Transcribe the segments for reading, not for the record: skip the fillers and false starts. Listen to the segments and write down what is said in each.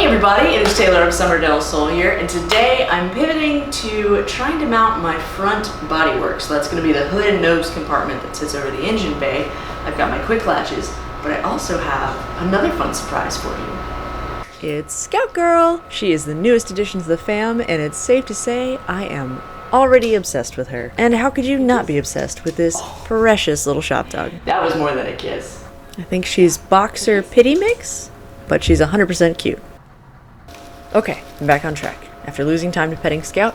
everybody, it is Taylor of Summer Del Sol here, and today I'm pivoting to trying to mount my front bodywork. So that's going to be the hood and nose compartment that sits over the engine bay. I've got my quick latches, but I also have another fun surprise for you. It's Scout Girl! She is the newest addition to the fam, and it's safe to say I am already obsessed with her. And how could you not be obsessed with this precious little shop dog? That was more than a kiss. I think she's Boxer Pity Mix, but she's 100% cute. Okay, I'm back on track. After losing time to petting Scout,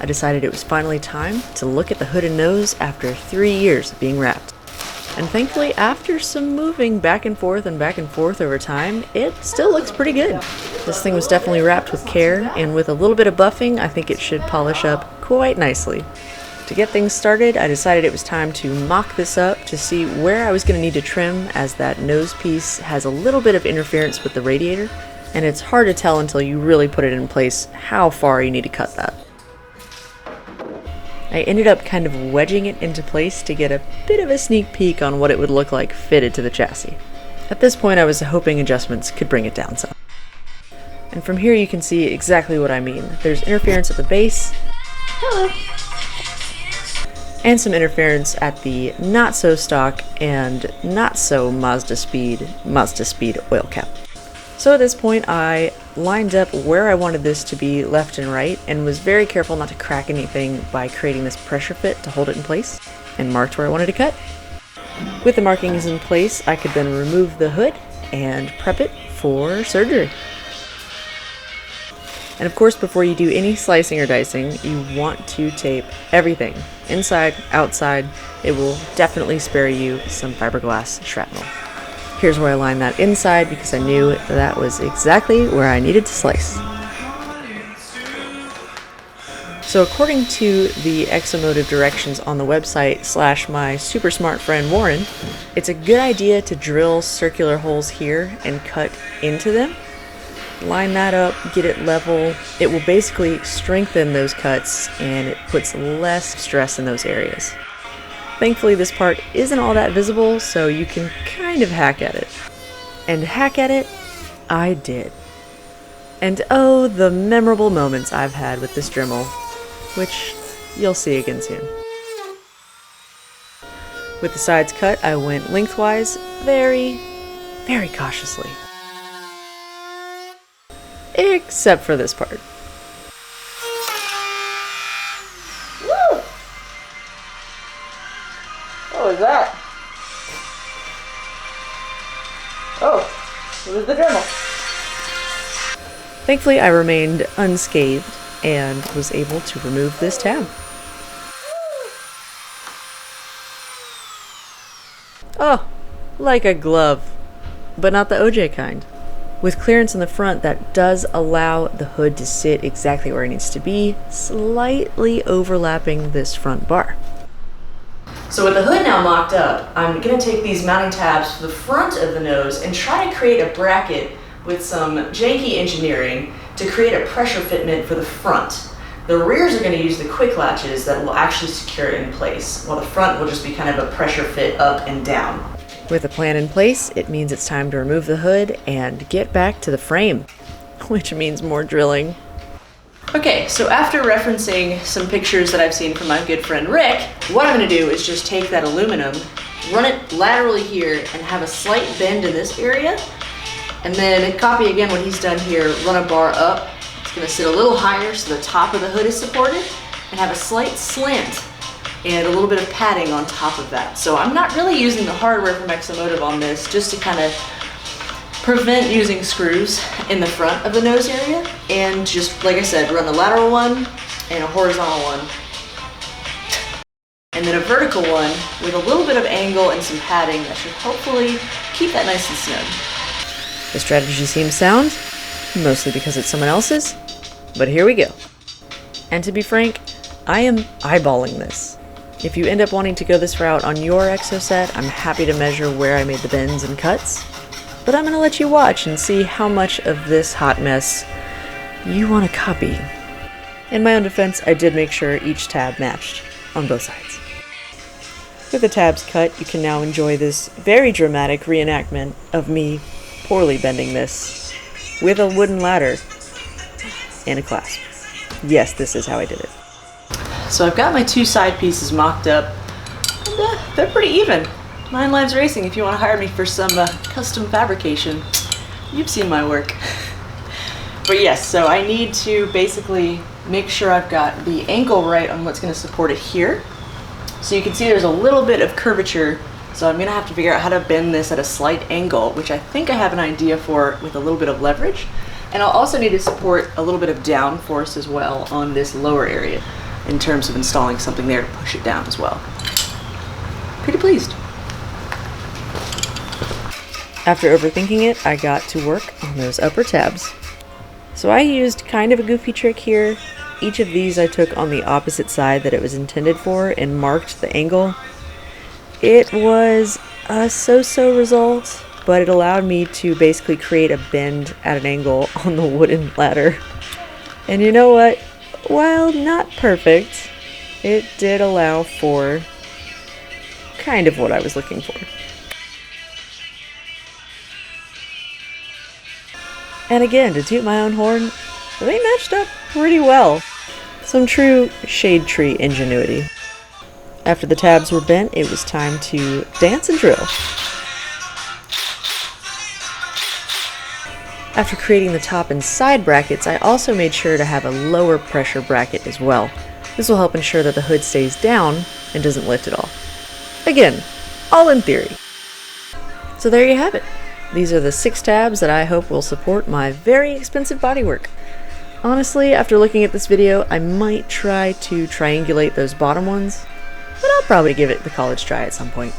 I decided it was finally time to look at the hood and nose after 3 years of being wrapped. And thankfully, after some moving back and forth over time, it still looks pretty good. This thing was definitely wrapped with care, and with a little bit of buffing, I think it should polish up quite nicely. To get things started, I decided it was time to mock this up to see where I was going to need to trim, as that nose piece has a little bit of interference with the radiator, and it's hard to tell until you really put it in place how far you need to cut that. I ended up kind of wedging it into place to get a bit of a sneak peek on what it would look like fitted to the chassis. At this point, I was hoping adjustments could bring it down some. And from here you can see exactly what I mean. There's interference at the base. Hello. And some interference at the not so stock and not so Mazda speed oil cap. So at this point I lined up where I wanted this to be left and right, and was very careful not to crack anything by creating this pressure fit to hold it in place, and marked where I wanted to cut. With the markings in place, I could then remove the hood and prep it for surgery. And of course, before you do any slicing or dicing, you want to tape everything, inside, outside. It will definitely spare you some fiberglass shrapnel. Here's where I lined that inside because I knew that was exactly where I needed to slice. So according to the Exomotive directions on the website / my super smart friend Warren, it's a good idea to drill circular holes here and cut into them. Line that up, get it level. It will basically strengthen those cuts, and it puts less stress in those areas. Thankfully, this part isn't all that visible, so you can kind of hack at it. And hack at it, I did. And oh, the memorable moments I've had with this Dremel, which you'll see again soon. With the sides cut, I went lengthwise, very, very cautiously. Except for this part. What was that? Oh, it was the Dremel. Thankfully, I remained unscathed and was able to remove this tab. Oh, like a glove, but not the OJ kind. With clearance in the front, that does allow the hood to sit exactly where it needs to be, slightly overlapping this front bar. So with the hood now mocked up, I'm going to take these mounting tabs to the front of the nose and try to create a bracket with some janky engineering to create a pressure fitment for the front. The rears are going to use the quick latches that will actually secure it in place, while the front will just be kind of a pressure fit up and down. With a plan in place, it means it's time to remove the hood and get back to the frame, which means more drilling. Okay, so after referencing some pictures that I've seen from my good friend Rick, what I'm going to do is just take that aluminum, run it laterally here, and have a slight bend in this area, and then copy again what he's done here, run a bar up. It's going to sit a little higher so the top of the hood is supported, and have a slight slant and a little bit of padding on top of that. So I'm not really using the hardware from Exomotive on this, just to kind of prevent using screws in the front of the nose area, and just, like I said, run a lateral one and a horizontal one, and then a vertical one with a little bit of angle and some padding that should hopefully keep that nice and snug. The strategy seems sound, mostly because it's someone else's, but here we go. And to be frank, I am eyeballing this. If you end up wanting to go this route on your Exocet, I'm happy to measure where I made the bends and cuts, but I'm going to let you watch and see how much of this hot mess you want to copy. In my own defense, I did make sure each tab matched on both sides. With the tabs cut, you can now enjoy this very dramatic reenactment of me poorly bending this with a wooden ladder and a clasp. Yes, this is how I did it. So I've got my two side pieces mocked up, and they're pretty even. 9 Lives Racing, if you want to hire me for some custom fabrication, you've seen my work. But yes, so I need to basically make sure I've got the angle right on what's going to support it here. So you can see there's a little bit of curvature, so I'm going to have to figure out how to bend this at a slight angle, which I think I have an idea for with a little bit of leverage. And I'll also need to support a little bit of down force as well on this lower area in terms of installing something there to push it down as well. Pretty pleased. After overthinking it, I got to work on those upper tabs. So I used kind of a goofy trick here. Each of these I took on the opposite side that it was intended for and marked the angle. It was a so-so result, but it allowed me to basically create a bend at an angle on the wooden ladder. And you know what? While not perfect, it did allow for kind of what I was looking for. And again, to toot my own horn, they matched up pretty well. Some true shade tree ingenuity. After the tabs were bent, it was time to dance and drill. After creating the top and side brackets, I also made sure to have a lower pressure bracket as well. This will help ensure that the hood stays down and doesn't lift at all. Again, all in theory. So there you have it. These are the 6 tabs that I hope will support my very expensive bodywork. Honestly, after looking at this video, I might try to triangulate those bottom ones, but I'll probably give it the college try at some point.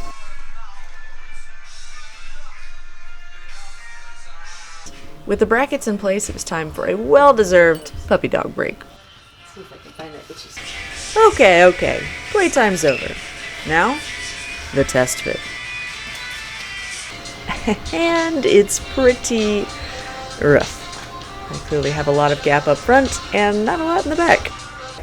With the brackets in place, it was time for a well-deserved puppy dog break. Let's see if I can find that itchy spot. Okay, playtime's over. Now, the test fit. And it's pretty rough. I clearly have a lot of gap up front and not a lot in the back.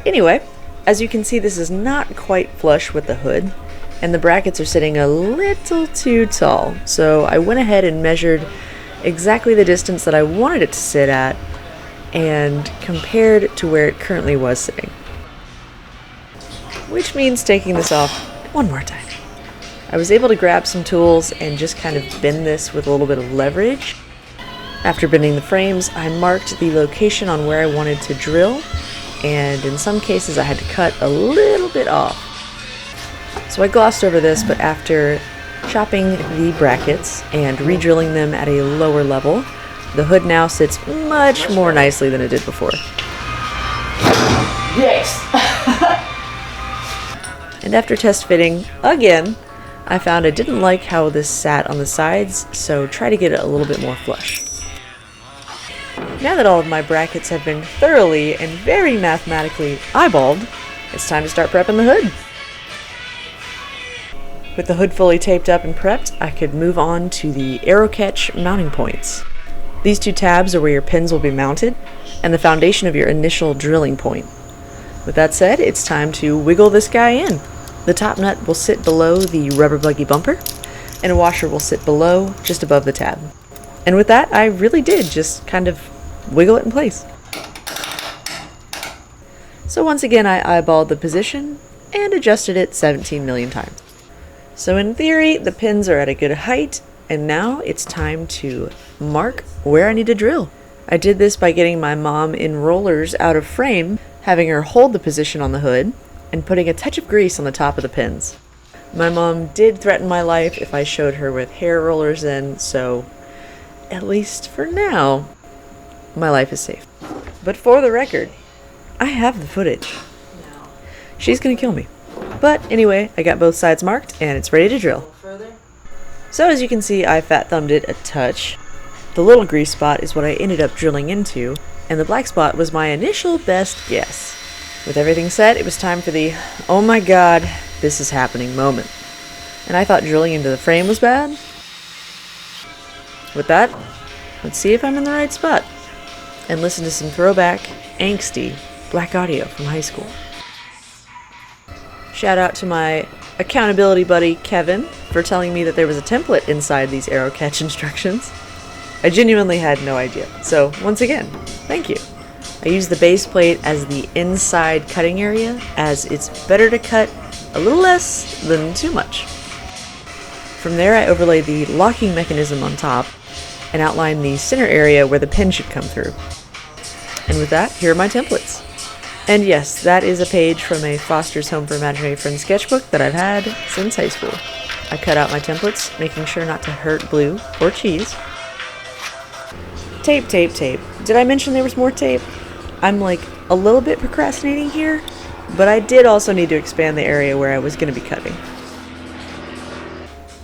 Anyway, as you can see, this is not quite flush with the hood, and the brackets are sitting a little too tall. So I went ahead and measured exactly the distance that I wanted it to sit at and compared to where it currently was sitting. Which means taking this off one more time. I was able to grab some tools and just kind of bend this with a little bit of leverage. After bending the frames, I marked the location on where I wanted to drill, and in some cases I had to cut a little bit off. So I glossed over this, but after chopping the brackets and re-drilling them at a lower level, the hood now sits much more nicely than it did before. Yes! And after test fitting, again, I found I didn't like how this sat on the sides, so try to get it a little bit more flush. Now that all of my brackets have been thoroughly and very mathematically eyeballed, it's time to start prepping the hood. With the hood fully taped up and prepped, I could move on to the Aerocatch mounting points. These 2 tabs are where your pins will be mounted, and the foundation of your initial drilling point. With that said, it's time to wiggle this guy in. The top nut will sit below the rubber buggy bumper, and a washer will sit below, just above the tab. And with that, I really did just kind of wiggle it in place. So once again, I eyeballed the position and adjusted it 17 million times. So in theory, the pins are at a good height, and now it's time to mark where I need to drill. I did this by getting my mom in rollers out of frame, having her hold the position on the hood, and putting a touch of grease on the top of the pins. My mom did threaten my life if I showed her with hair rollers in, so at least for now, my life is safe. But for the record, I have the footage. No. She's gonna kill me. But anyway, I got both sides marked and it's ready to drill. Further? So as you can see, I fat thumbed it a touch. The little grease spot is what I ended up drilling into, and the black spot was my initial best guess. With everything set, it was time for the, oh my god, this is happening moment. And I thought drilling into the frame was bad. With that, let's see if I'm in the right spot. And listen to some throwback, angsty, black audio from high school. Shout out to my accountability buddy, Kevin, for telling me that there was a template inside these Aerocatch instructions. I genuinely had no idea. So once again, thank you. I use the base plate as the inside cutting area, as it's better to cut a little less than too much. From there, I overlay the locking mechanism on top and outline the center area where the pin should come through. And with that, here are my templates. And yes, that is a page from a Foster's Home for Imaginary Friends sketchbook that I've had since high school. I cut out my templates, making sure not to hurt Blue or Cheese. Tape, tape, tape. Did I mention there was more tape? I'm like a little bit procrastinating here, but I did also need to expand the area where I was going to be cutting.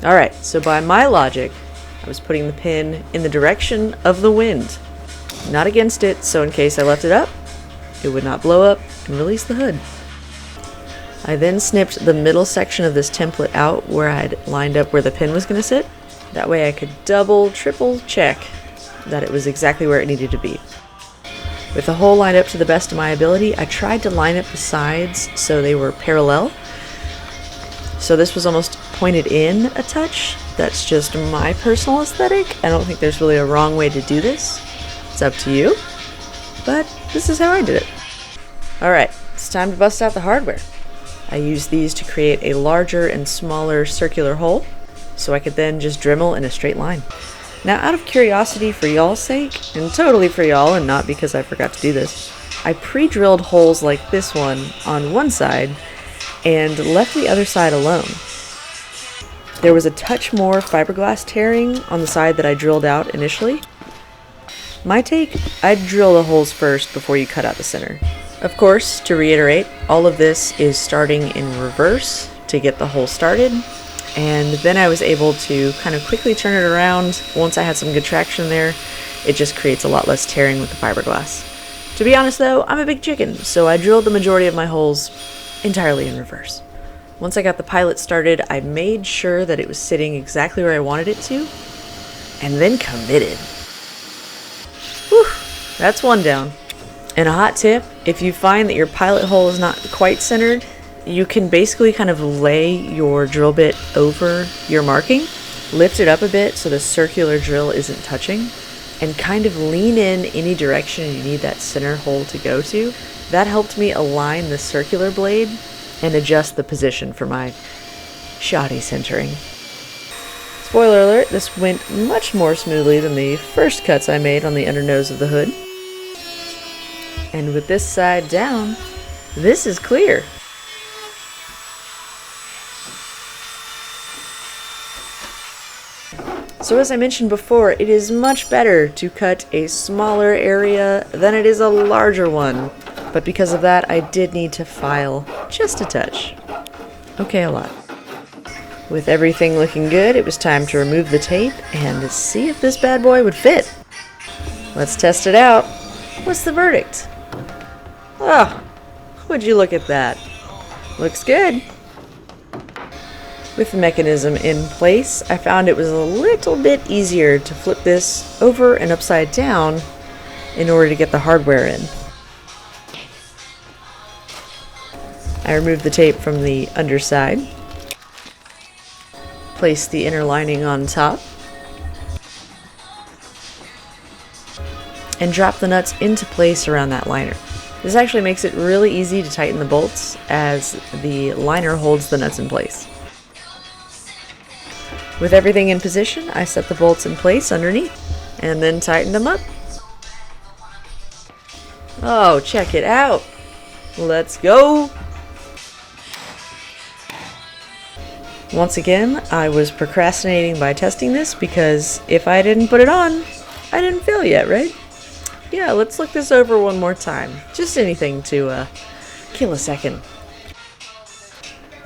Alright, so by my logic, I was putting the pin in the direction of the wind, not against it, so in case I left it up, it would not blow up and release the hood. I then snipped the middle section of this template out where I'd lined up where the pin was going to sit. That way I could double, triple check that it was exactly where it needed to be. With the hole lined up to the best of my ability, I tried to line up the sides so they were parallel. So this was almost pointed in a touch. That's just my personal aesthetic. I don't think there's really a wrong way to do this. It's up to you. But this is how I did it. Alright, it's time to bust out the hardware. I used these to create a larger and smaller circular hole, so I could then just Dremel in a straight line. Now, out of curiosity for y'all's sake, and totally for y'all and not because I forgot to do this, I pre-drilled holes like this one on one side and left the other side alone. There was a touch more fiberglass tearing on the side that I drilled out initially. My take, I'd drill the holes first before you cut out the center. Of course, to reiterate, all of this is starting in reverse to get the hole started. And then I was able to kind of quickly turn it around. Once I had some good traction there, it just creates a lot less tearing with the fiberglass. To be honest though, I'm a big chicken, so I drilled the majority of my holes entirely in reverse. Once I got the pilot started, I made sure that it was sitting exactly where I wanted it to, and then committed. Whew, that's one down. And a hot tip, if you find that your pilot hole is not quite centered, you can basically kind of lay your drill bit over your marking, lift it up a bit so the circular drill isn't touching, and kind of lean in any direction you need that center hole to go to. That helped me align the circular blade and adjust the position for my shoddy centering. Spoiler alert, this went much more smoothly than the first cuts I made on the undernose of the hood. And with this side down, this is clear. So as I mentioned before, it is much better to cut a smaller area than it is a larger one. But because of that, I did need to file just a touch. Okay, a lot. With everything looking good, it was time to remove the tape and see if this bad boy would fit. Let's test it out. What's the verdict? Oh, would you look at that? Looks good. With the mechanism in place, I found it was a little bit easier to flip this over and upside down in order to get the hardware in. I removed the tape from the underside, placed the inner lining on top, and dropped the nuts into place around that liner. This actually makes it really easy to tighten the bolts as the liner holds the nuts in place. With everything in position, I set the bolts in place underneath and then tightened them up. Oh, check it out. Let's go. Once again, I was procrastinating by testing this because if I didn't put it on, I didn't fail yet, right? Yeah, let's look this over one more time. Just anything to kill a second.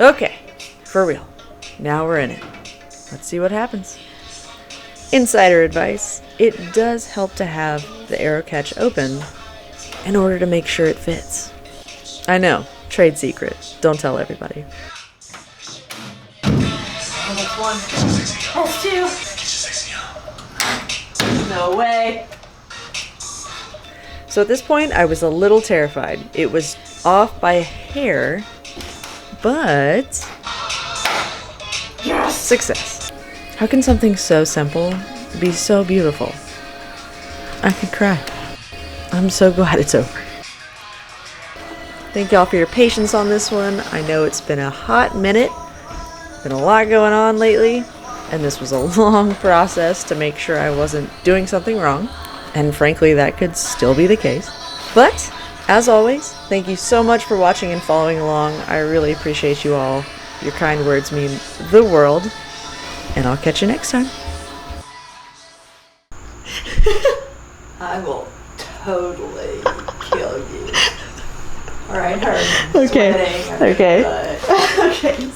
Okay, for real. Now we're in it. Let's see what happens. Insider advice, it does help to have the Aerocatch open in order to make sure it fits. I know, trade secret. Don't tell everybody. Oh, that's one. That's two. No way. So at this point, I was a little terrified. It was off by a hair, but Yes! success. How can something so simple be so beautiful? I could cry. I'm so glad it's over. Thank y'all for your patience on this one. I know it's been a hot minute. Been a lot going on lately, and this was a long process to make sure I wasn't doing something wrong. And frankly, that could still be the case. But, as always, thank you so much for watching and following along. I really appreciate you all. Your kind words mean the world. And I'll catch you next time. I will totally kill you. Alright, her. Okay. Sweating. Okay. Okay.